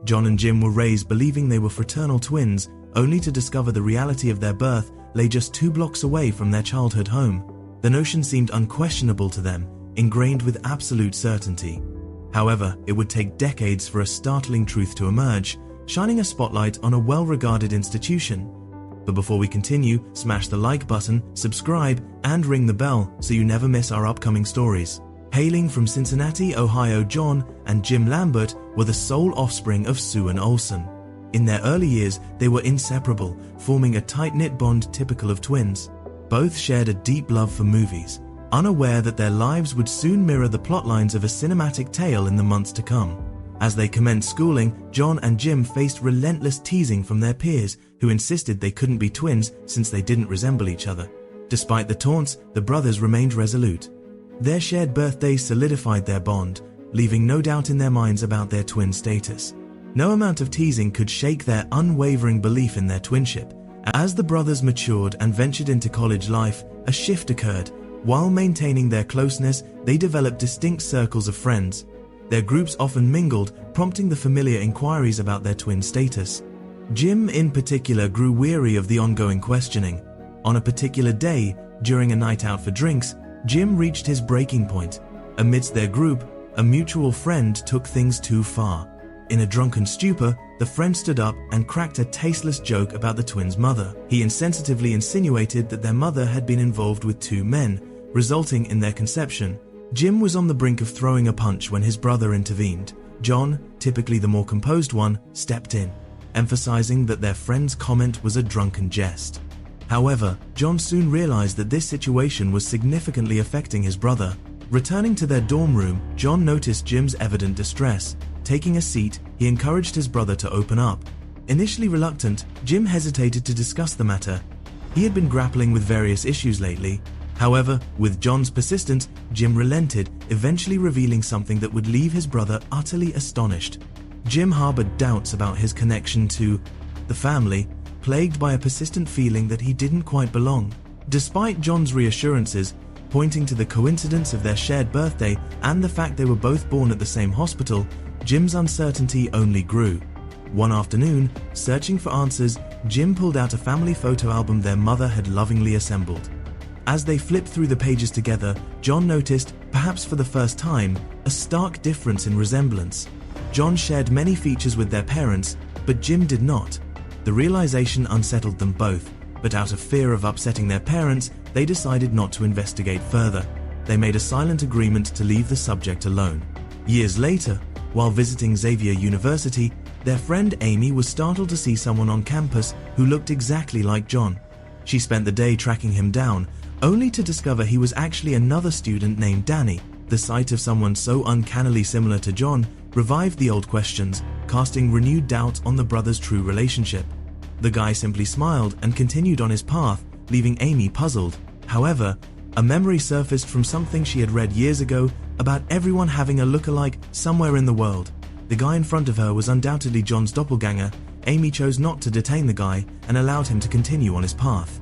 Jon and Jim were raised believing they were fraternal twins, only to discover the reality of their birth lay just 2 blocks away from their childhood home. The notion seemed unquestionable to them, ingrained with absolute certainty. However, it would take decades for a startling truth to emerge, shining a spotlight on a well-regarded institution. But before we continue, smash the like button, subscribe, and ring the bell so you never miss our upcoming stories. Hailing from Cincinnati, Ohio, Jon and Jim Lambert were the sole offspring of Sue and Olsen. In their early years, they were inseparable, forming a tight-knit bond typical of twins. Both shared a deep love for movies, unaware that their lives would soon mirror the plotlines of a cinematic tale in the months to come. As they commenced schooling, Jon and Jim faced relentless teasing from their peers, who insisted they couldn't be twins since they didn't resemble each other. Despite the taunts, the brothers remained resolute. Their shared birthdays solidified their bond, leaving no doubt in their minds about their twin status. No amount of teasing could shake their unwavering belief in their twinship. As the brothers matured and ventured into college life, a shift occurred. While maintaining their closeness, they developed distinct circles of friends. Their groups often mingled, prompting the familiar inquiries about their twin status. Jim, in particular, grew weary of the ongoing questioning. On a particular day, during a night out for drinks, Jim reached his breaking point. Amidst their group, a mutual friend took things too far. In a drunken stupor, the friend stood up and cracked a tasteless joke about the twins' mother. He insensitively insinuated that their mother had been involved with 2 men, resulting in their conception. Jim was on the brink of throwing a punch when his brother intervened. Jon, typically the more composed one, stepped in, emphasizing that their friend's comment was a drunken jest. However, Jon soon realized that this situation was significantly affecting his brother. Returning to their dorm room, Jon noticed Jim's evident distress. Taking a seat, he encouraged his brother to open up. Initially reluctant, Jim hesitated to discuss the matter. He had been grappling with various issues lately. However, with Jon's persistence, Jim relented, eventually revealing something that would leave his brother utterly astonished. Jim harbored doubts about his connection to the family, plagued by a persistent feeling that he didn't quite belong. Despite Jon's reassurances, pointing to the coincidence of their shared birthday and the fact they were both born at the same hospital, Jim's uncertainty only grew. One afternoon, searching for answers, Jim pulled out a family photo album their mother had lovingly assembled. As they flipped through the pages together, Jon noticed, perhaps for the first time, a stark difference in resemblance. Jon shared many features with their parents, but Jim did not. The realization unsettled them both, but out of fear of upsetting their parents, they decided not to investigate further. They made a silent agreement to leave the subject alone. Years later, while visiting Xavier University, their friend Amy was startled to see someone on campus who looked exactly like Jon. She spent the day tracking him down, only to discover he was actually another student named Danny. The sight of someone so uncannily similar to Jon revived the old questions, casting renewed doubt on the brothers' true relationship. The guy simply smiled and continued on his path, leaving Amy puzzled. However, a memory surfaced from something she had read years ago about everyone having a look-alike somewhere in the world. The guy in front of her was undoubtedly Jon's doppelganger. Amy chose not to detain the guy and allowed him to continue on his path.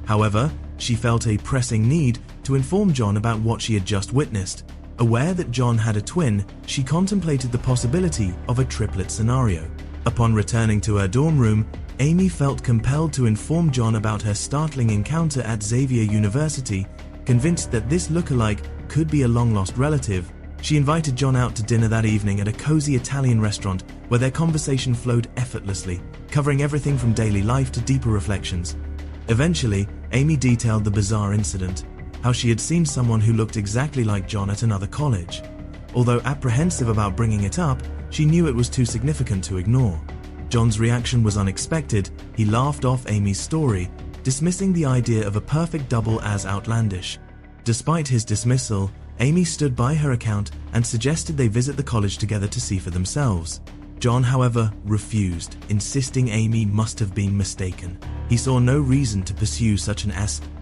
However, she felt a pressing need to inform Jon about what she had just witnessed. Aware that Jon had a twin, she contemplated the possibility of a triplet scenario. Upon returning to her dorm room, Amy felt compelled to inform Jon about her startling encounter at Xavier University. Convinced that this lookalike could be a long-lost relative, she invited Jon out to dinner that evening at a cozy Italian restaurant where their conversation flowed effortlessly, covering everything from daily life to deeper reflections. Eventually, Amy detailed the bizarre incident, how she had seen someone who looked exactly like Jon at another college. Although apprehensive about bringing it up, she knew it was too significant to ignore. Jon's reaction was unexpected. He laughed off Amy's story, dismissing the idea of a perfect double as outlandish. Despite his dismissal, Amy stood by her account and suggested they visit the college together to see for themselves. Jon, however, refused, insisting Amy must have been mistaken. He saw no reason to pursue such an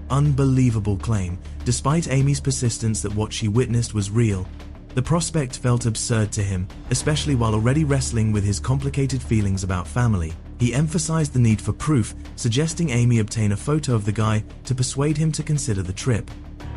unbelievable claim, despite Amy's persistence that what she witnessed was real. The prospect felt absurd to him, especially while already wrestling with his complicated feelings about family. He emphasized the need for proof, suggesting Amy obtain a photo of the guy to persuade him to consider the trip.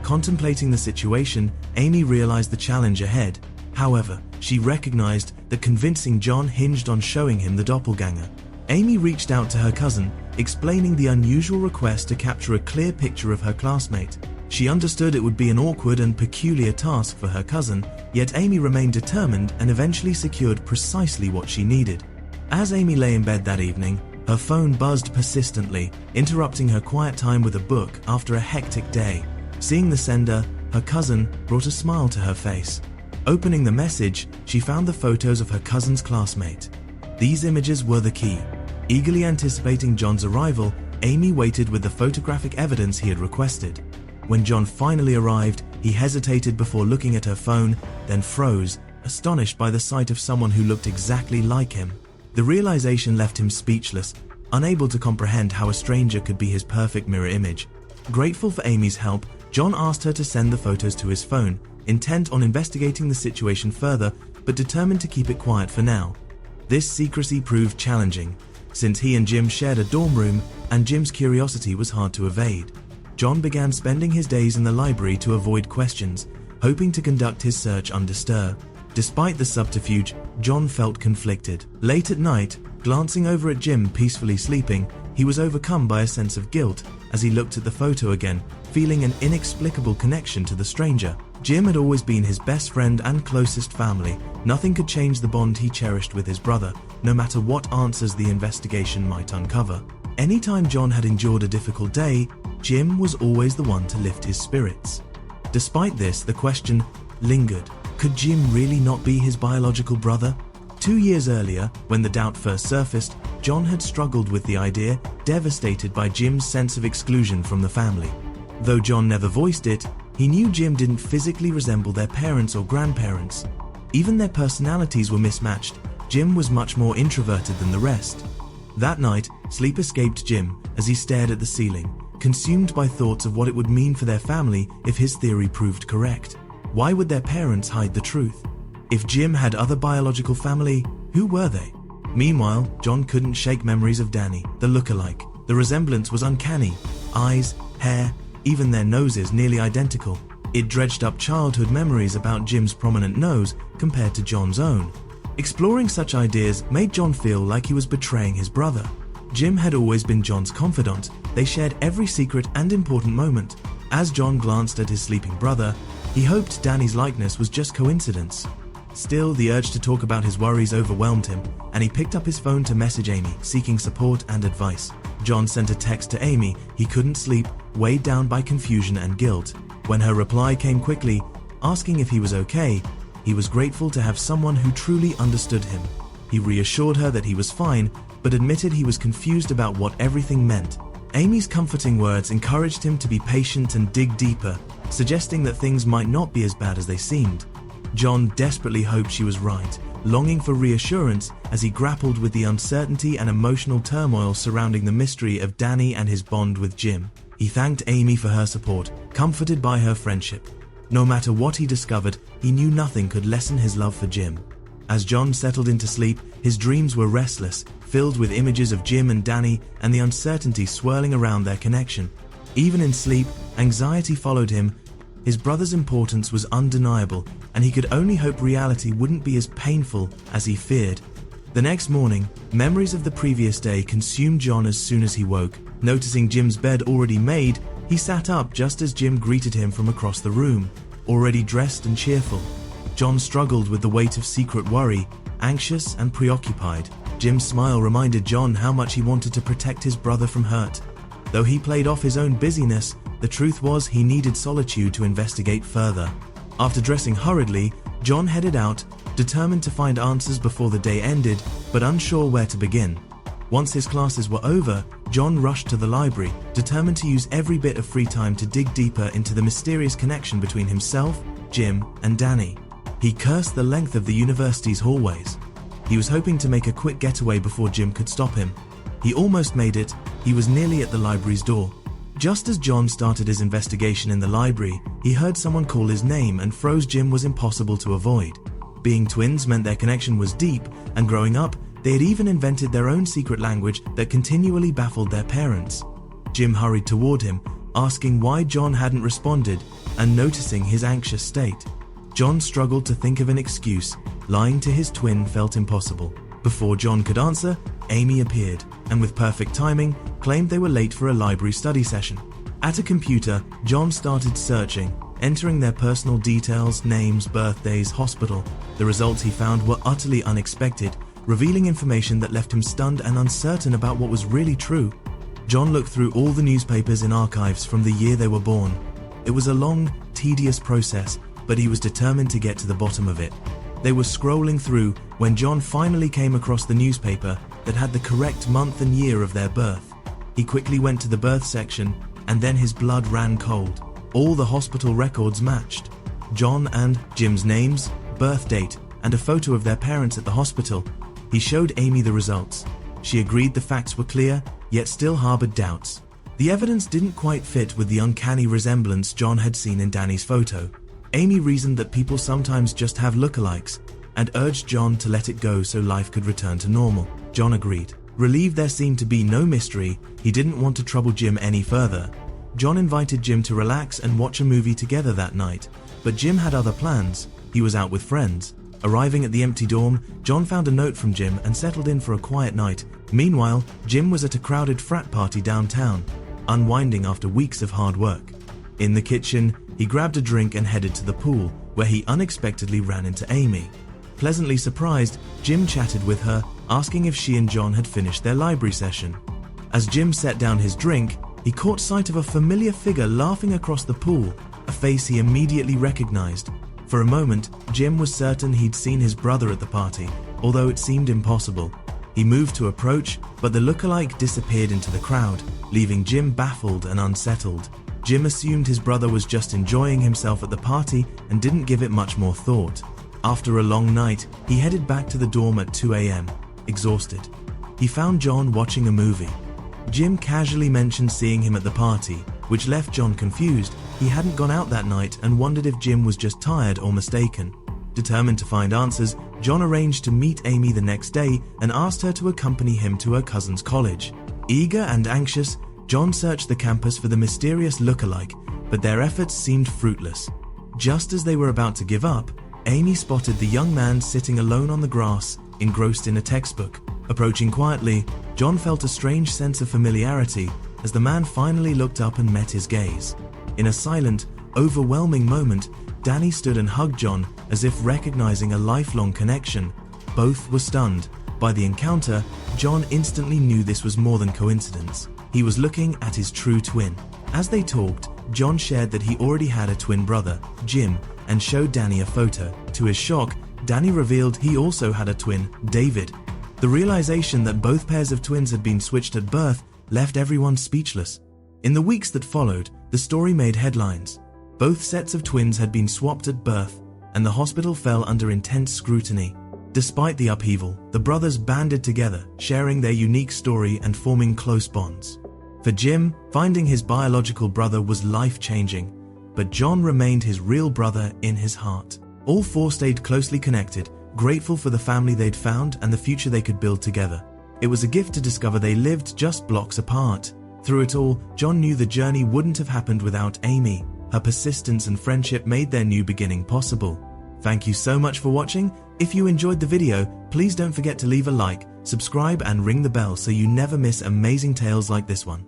Contemplating the situation, Amy realized the challenge ahead. However, she recognized that convincing Jon hinged on showing him the doppelganger. Amy reached out to her cousin, explaining the unusual request to capture a clear picture of her classmate. She understood it would be an awkward and peculiar task for her cousin, yet Amy remained determined and eventually secured precisely what she needed. As Amy lay in bed that evening, her phone buzzed persistently, interrupting her quiet time with a book after a hectic day. Seeing the sender, her cousin, brought a smile to her face. Opening the message, she found the photos of her cousin's classmate. These images were the key. Eagerly anticipating Jon's arrival, Amy waited with the photographic evidence he had requested. When Jon finally arrived, he hesitated before looking at her phone, then froze, astonished by the sight of someone who looked exactly like him. The realization left him speechless, unable to comprehend how a stranger could be his perfect mirror image. Grateful for Amy's help, Jon asked her to send the photos to his phone, intent on investigating the situation further, but determined to keep it quiet for now. This secrecy proved challenging, since he and Jim shared a dorm room and Jim's curiosity was hard to evade. Jon began spending his days in the library to avoid questions, hoping to conduct his search undisturbed. Despite the subterfuge, Jon felt conflicted. Late at night, glancing over at Jim peacefully sleeping, he was overcome by a sense of guilt as he looked at the photo again, feeling an inexplicable connection to the stranger. Jim had always been his best friend and closest family. Nothing could change the bond he cherished with his brother, no matter what answers the investigation might uncover. Anytime Jon had endured a difficult day, Jim was always the one to lift his spirits. Despite this, the question lingered. Could Jim really not be his biological brother? 2 years earlier, when the doubt first surfaced, Jon had struggled with the idea, devastated by Jim's sense of exclusion from the family. Though Jon never voiced it, he knew Jim didn't physically resemble their parents or grandparents. Even their personalities were mismatched. Jim was much more introverted than the rest. That night, sleep escaped Jim as he stared at the ceiling, consumed by thoughts of what it would mean for their family if his theory proved correct. Why would their parents hide the truth? If Jim had other biological family, who were they? Meanwhile, Jon couldn't shake memories of Danny, the look-alike. The resemblance was uncanny. Eyes, hair, even their noses nearly identical. It dredged up childhood memories about Jim's prominent nose compared to Jon's own. Exploring such ideas made Jon feel like he was betraying his brother. Jim had always been Jon's confidant. They shared every secret and important moment. As Jon glanced at his sleeping brother, he hoped Danny's likeness was just coincidence. Still, the urge to talk about his worries overwhelmed him, and he picked up his phone to message Amy, seeking support and advice. Jon sent a text to Amy. He couldn't sleep, weighed down by confusion and guilt. When her reply came quickly, asking if he was okay, he was grateful to have someone who truly understood him. He reassured her that he was fine, but admitted he was confused about what everything meant. Amy's comforting words encouraged him to be patient and dig deeper, suggesting that things might not be as bad as they seemed. Jon desperately hoped she was right, longing for reassurance as he grappled with the uncertainty and emotional turmoil surrounding the mystery of Danny and his bond with Jim. He thanked Amy for her support, comforted by her friendship. No matter what he discovered, he knew nothing could lessen his love for Jim. As Jon settled into sleep, his dreams were restless, filled with images of Jim and Danny and the uncertainty swirling around their connection. Even in sleep, anxiety followed him. His brother's importance was undeniable, and he could only hope reality wouldn't be as painful as he feared. The next morning, memories of the previous day consumed Jon as soon as he woke. Noticing Jim's bed already made, he sat up just as Jim greeted him from across the room, already dressed and cheerful. Jon struggled with the weight of secret worry, anxious and preoccupied. Jim's smile reminded Jon how much he wanted to protect his brother from hurt. Though he played off his own busyness, the truth was he needed solitude to investigate further. After dressing hurriedly, Jon headed out, determined to find answers before the day ended, but unsure where to begin. Once his classes were over, Jon rushed to the library, determined to use every bit of free time to dig deeper into the mysterious connection between himself, Jim, and Danny. He cursed the length of the university's hallways. He was hoping to make a quick getaway before Jim could stop him. He almost made it. He was nearly at the library's door. Just as Jon started his investigation in the library, he heard someone call his name and froze. Jim was impossible to avoid. Being twins meant their connection was deep, and growing up, they had even invented their own secret language that continually baffled their parents. Jim hurried toward him, asking why Jon hadn't responded, and noticing his anxious state. Jon struggled to think of an excuse. Lying to his twin felt impossible. Before Jon could answer, Amy appeared, and with perfect timing, claimed they were late for a library study session. At a computer, Jon started searching, entering their personal details, names, birthdays, hospital. The results he found were utterly unexpected, revealing information that left him stunned and uncertain about what was really true. Jon looked through all the newspapers in archives from the year they were born. It was a long, tedious process, but he was determined to get to the bottom of it. They were scrolling through when Jon finally came across the newspaper that had the correct month and year of their birth. He quickly went to the birth section, and then his blood ran cold. All the hospital records matched. Jon and Jim's names, birth date, and a photo of their parents at the hospital. He showed Amy the results. She agreed the facts were clear, yet still harbored doubts. The evidence didn't quite fit with the uncanny resemblance Jon had seen in Danny's photo. Amy reasoned that people sometimes just have lookalikes, and urged Jon to let it go so life could return to normal. Jon agreed. Relieved there seemed to be no mystery, he didn't want to trouble Jim any further. Jon invited Jim to relax and watch a movie together that night, but Jim had other plans. He was out with friends. Arriving at the empty dorm, Jon found a note from Jim and settled in for a quiet night. Meanwhile, Jim was at a crowded frat party downtown, unwinding after weeks of hard work. In the kitchen, he grabbed a drink and headed to the pool, where he unexpectedly ran into Amy. Pleasantly surprised, Jim chatted with her, asking if she and Jon had finished their library session. As Jim set down his drink, he caught sight of a familiar figure laughing across the pool, a face he immediately recognized. For a moment, Jim was certain he'd seen his brother at the party, although it seemed impossible. He moved to approach, but the lookalike disappeared into the crowd, leaving Jim baffled and unsettled. Jim assumed his brother was just enjoying himself at the party and didn't give it much more thought. After a long night, he headed back to the dorm at 2 a.m., exhausted. He found Jon watching a movie. Jim casually mentioned seeing him at the party, which left Jon confused. He hadn't gone out that night and wondered if Jim was just tired or mistaken. Determined to find answers, Jon arranged to meet Amy the next day and asked her to accompany him to her cousin's college. Eager and anxious, Jon searched the campus for the mysterious lookalike, but their efforts seemed fruitless. Just as they were about to give up, Amy spotted the young man sitting alone on the grass, engrossed in a textbook. Approaching quietly, Jon felt a strange sense of familiarity as the man finally looked up and met his gaze. In a silent, overwhelming moment, Danny stood and hugged Jon as if recognizing a lifelong connection. Both were stunned. By the encounter, Jon instantly knew this was more than coincidence. He was looking at his true twin. As they talked, Jon shared that he already had a twin brother, Jim, and showed Danny a photo. To his shock, Danny revealed he also had a twin, David. The realization that both pairs of twins had been switched at birth left everyone speechless. In the weeks that followed, the story made headlines. Both sets of twins had been swapped at birth, and the hospital fell under intense scrutiny. Despite the upheaval, the brothers banded together, sharing their unique story and forming close bonds. For Jim, finding his biological brother was life-changing, but Jon remained his real brother in his heart. All four stayed closely connected, grateful for the family they'd found and the future they could build together. It was a gift to discover they lived just blocks apart. Through it all, Jon knew the journey wouldn't have happened without Amy. Her persistence and friendship made their new beginning possible. Thank you so much for watching. If you enjoyed the video, please don't forget to leave a like, subscribe and ring the bell so you never miss amazing tales like this one.